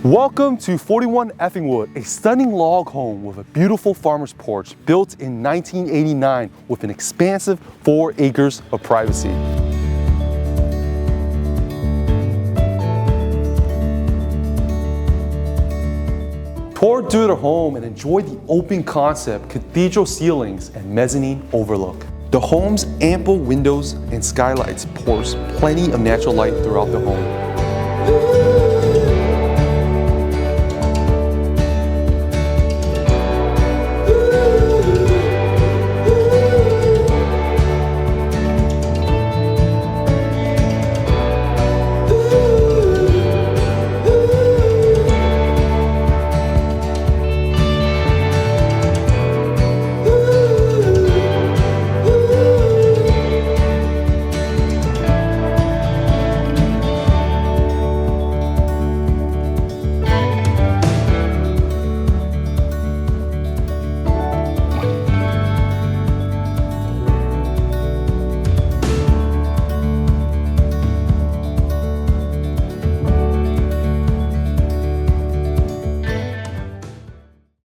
Welcome to 41 Effingwood, a stunning log home with a beautiful farmer's porch built in 1989 with an expansive 4 acres of privacy. Tour through the home and enjoy the open concept cathedral ceilings and mezzanine overlook. The home's ample windows and skylights pours plenty of natural light throughout the home.